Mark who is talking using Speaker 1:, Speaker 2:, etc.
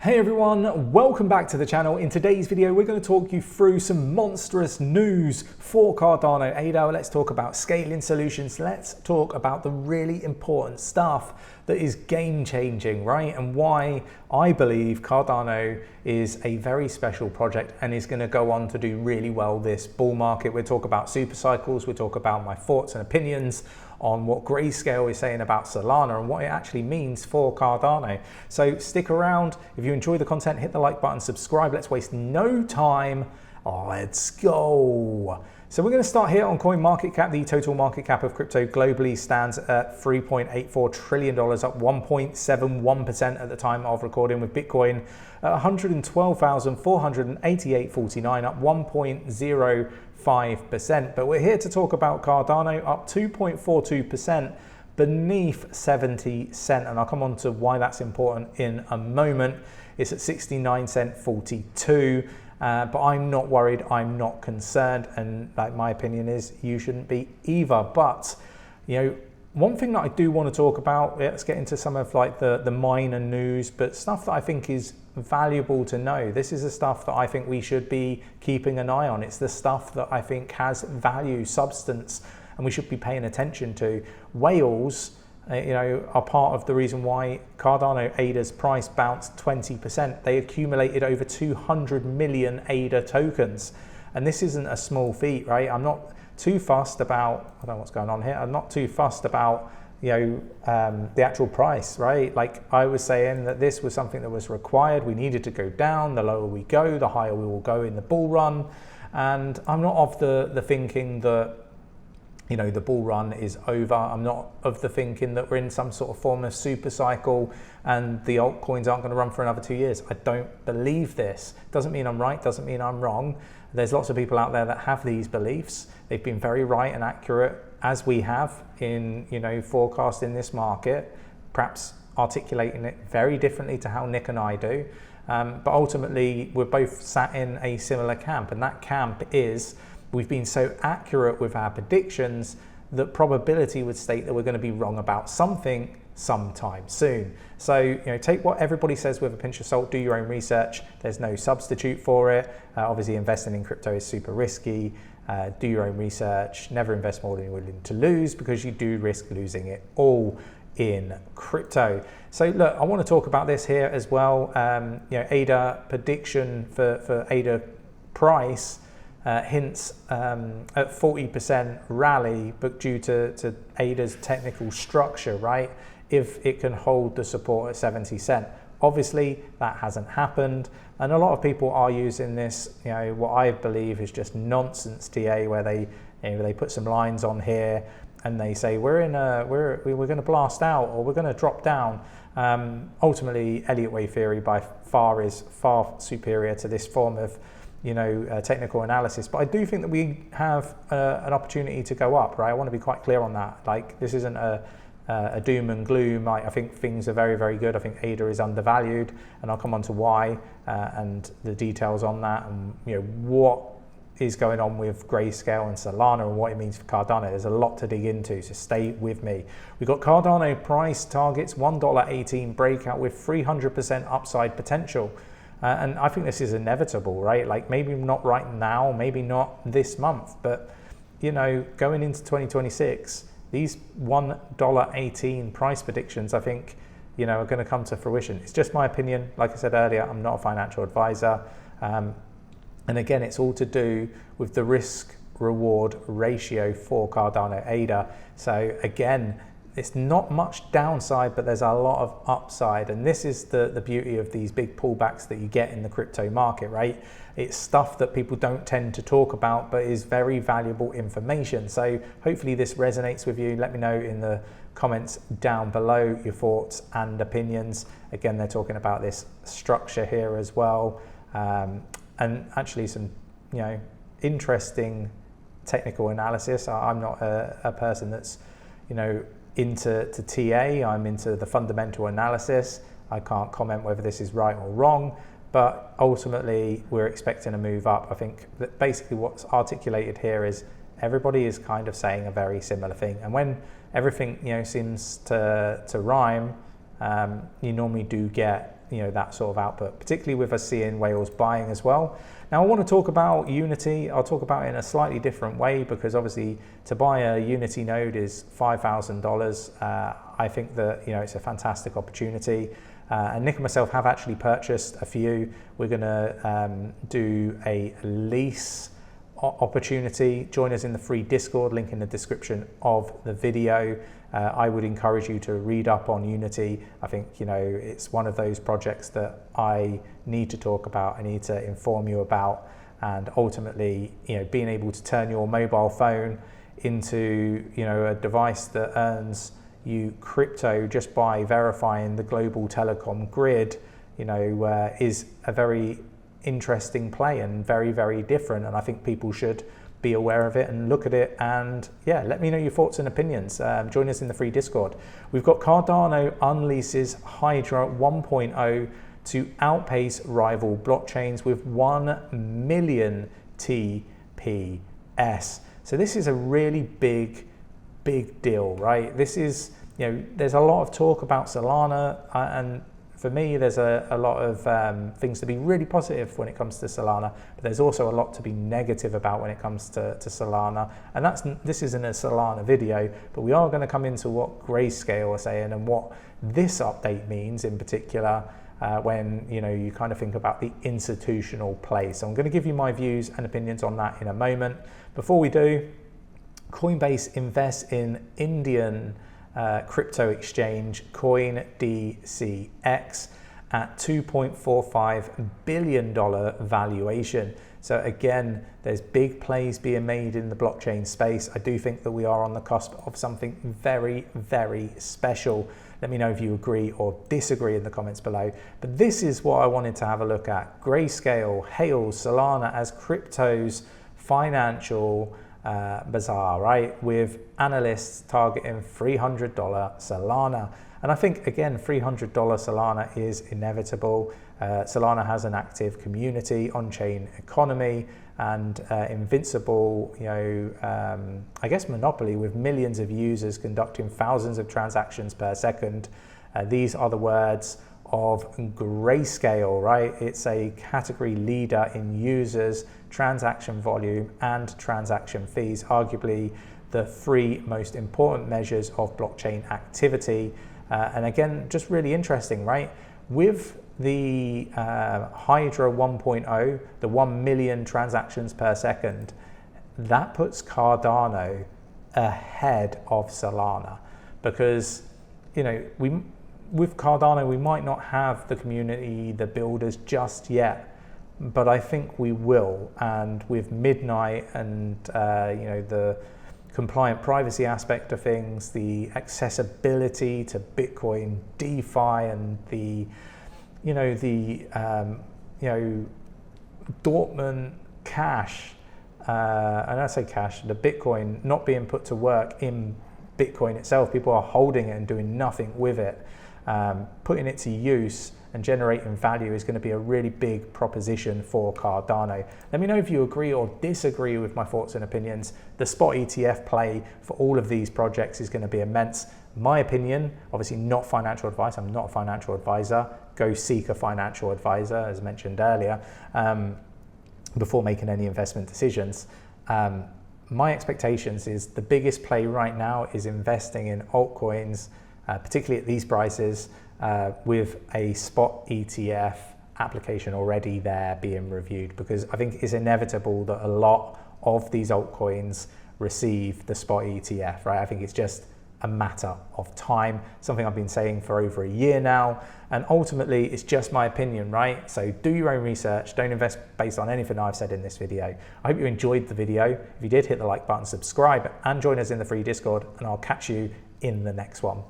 Speaker 1: Hey everyone, welcome back to the channel. In today's video, we're going to talk you through some monstrous news for Cardano ADA. Let's talk about scaling solutions. Let's talk about the really important stuff that is game changing, right? And why I believe Cardano is a very special project and is going to go on to do really well this bull market. We'll talk about super cycles. We'll talk about my thoughts and opinions on what Grayscale is saying about Solana and what it actually means for Cardano. So stick around. If you enjoy the content, hit the like button, subscribe. Let's waste no time. Let's go. So we're going to start here on CoinMarketCap. The total market cap of crypto globally stands at $3.84 trillion, up 1.71% at the time of recording, with Bitcoin at 112,488.49, up 1.05%. But we're here to talk about Cardano, up 2.42% beneath 70 cent, and I'll come on to why that's important in a moment. It's at 69 cent 42. But I'm not worried, I'm not concerned, and like my opinion is you shouldn't be either. But one thing that I do want to talk about, let's get into some of like the minor news, but stuff that I think is valuable to know. This is the stuff that I think we should be keeping an eye on. It's the stuff that I think has value, substance, and we should be paying attention to. Whales are part of the reason why Cardano ADA's price bounced 20%. They accumulated over 200 million ADA tokens. And this isn't a small feat, right? I'm not too fussed about, I don't know what's going on here. I'm not too fussed about, the actual price, right? Like I was saying that this was something that was required. We needed to go down. The lower we go, the higher we will go in the bull run. And I'm not of the thinking that the bull run is over. I'm not of the thinking that we're in some sort of form of super cycle and the altcoins aren't going to run for another 2 years. I don't believe this. Doesn't mean I'm right, doesn't mean I'm wrong. There's lots of people out there that have these beliefs. They've been very right and accurate, as we have in, forecasting this market, perhaps articulating it very differently to how Nick and I do. But ultimately, we're both sat in a similar camp, and that camp is we've been so accurate with our predictions that probability would state that we're going to be wrong about something sometime soon. So, take what everybody says with a pinch of salt, do your own research. There's no substitute for it. Obviously, investing in crypto is super risky. Do your own research. Never invest more than you're willing to lose, because you do risk losing it all in crypto. So look, I want to talk about this here as well. ADA prediction for ADA price hints at 40% rally, but due to ADA's technical structure, right? If it can hold the support at 70 cent. Obviously, that hasn't happened, and a lot of people are using this, what I believe is just nonsense TA, where they put some lines on here and they say we're going to blast out or we're going to drop down. Ultimately, Elliott wave theory by far is far superior to this form of technical analysis, but I do think that we have an opportunity to go up, right? I want to be quite clear on that. Like, this isn't a doom and gloom. I think things are very, very good. I think ADA is undervalued, and I'll come on to why and the details on that, and what is going on with Grayscale and Solana and what it means for Cardano. There's a lot to dig into, so stay with me. We've got Cardano price targets, $1.18 breakout with 300% upside potential. And I think this is inevitable, right? Like, maybe not right now, maybe not this month, but going into 2026, these $1.18 price predictions, I think, are going to come to fruition. It's just my opinion. Like I said earlier, I'm not a financial advisor. And again, it's all to do with the risk reward ratio for Cardano ADA. So again, it's not much downside, but there's a lot of upside. And this is the beauty of these big pullbacks that you get in the crypto market, right? It's stuff that people don't tend to talk about, but is very valuable information. So hopefully this resonates with you. Let me know in the comments down below your thoughts and opinions. Again, they're talking about this structure here as well. And actually some, interesting technical analysis. I'm not a person that's, into TA. I'm into the fundamental analysis. I can't comment whether this is right or wrong, but ultimately we're expecting a move up. I think that basically what's articulated here is everybody is kind of saying a very similar thing, and when everything seems to rhyme, you normally do get that sort of output, particularly with us seeing whales buying as well. Now I want to talk about Unity. I'll talk about it in a slightly different way, because obviously to buy a Unity node is $5,000. I think that it's a fantastic opportunity. And Nick and myself have actually purchased a few. We're going to do a lease opportunity. Join us in the free Discord, link in the description of the video. I would encourage you to read up on Unity. I think it's one of those projects that I need to talk about, I need to inform you about, and ultimately being able to turn your mobile phone into a device that earns you crypto just by verifying the global telecom grid is a very interesting play and very, very different, and I think people should be aware of it and look at it. And yeah, let me know your thoughts and opinions. Join us in the free Discord. We've got Cardano unleashes Hydra 1.0 to outpace rival blockchains with 1 million TPS. So this is a really big deal, right? This is, there's a lot of talk about Solana, and for me, there's a lot of things to be really positive when it comes to Solana, but there's also a lot to be negative about when it comes to Solana. And this isn't a Solana video, but we are going to come into what Grayscale are saying and what this update means in particular when you kind of think about the institutional play. So I'm going to give you my views and opinions on that in a moment. Before we do, Coinbase invests in Indian crypto exchange CoinDCX at $2.45 billion valuation. So again, there's big plays being made in the blockchain space. I do think that we are on the cusp of something very, very special. Let me know if you agree or disagree in the comments below. But this is what I wanted to have a look at. Grayscale hails Solana as crypto's financial bazaar, right? With analysts targeting $300 Solana. And I think, again, $300 Solana is inevitable. Solana has an active community, on-chain economy, and invincible, I guess monopoly, with millions of users conducting thousands of transactions per second. These are the words of Grayscale, right? It's a category leader in users, transaction volume, and transaction fees, arguably the 3 most important measures of blockchain activity. And again, just really interesting, right? With the Hydra 1.0, the 1 million transactions per second, that puts Cardano ahead of Solana, because with Cardano, we might not have the community, the builders just yet, but I think we will. And with Midnight and the compliant privacy aspect of things, the accessibility to Bitcoin, DeFi, and the Dortmund cash, and I say cash, the Bitcoin not being put to work in Bitcoin itself, people are holding it and doing nothing with it. Putting it to use and generating value is going to be a really big proposition for Cardano. Let me know if you agree or disagree with my thoughts and opinions. The spot ETF play for all of these projects is going to be immense. My opinion, obviously not financial advice, I'm not a financial advisor. Go seek a financial advisor, as mentioned earlier, before making any investment decisions. My expectations is the biggest play right now is investing in altcoins, particularly at these prices, with a spot ETF application already there being reviewed, because I think it's inevitable that a lot of these altcoins receive the spot ETF, right? I think it's just a matter of time, something I've been saying for over a year now, and ultimately it's just my opinion, right? So do your own research, don't invest based on anything I've said in this video. I hope you enjoyed the video. If you did, hit the like button, subscribe, and join us in the free Discord, and I'll catch you in the next one.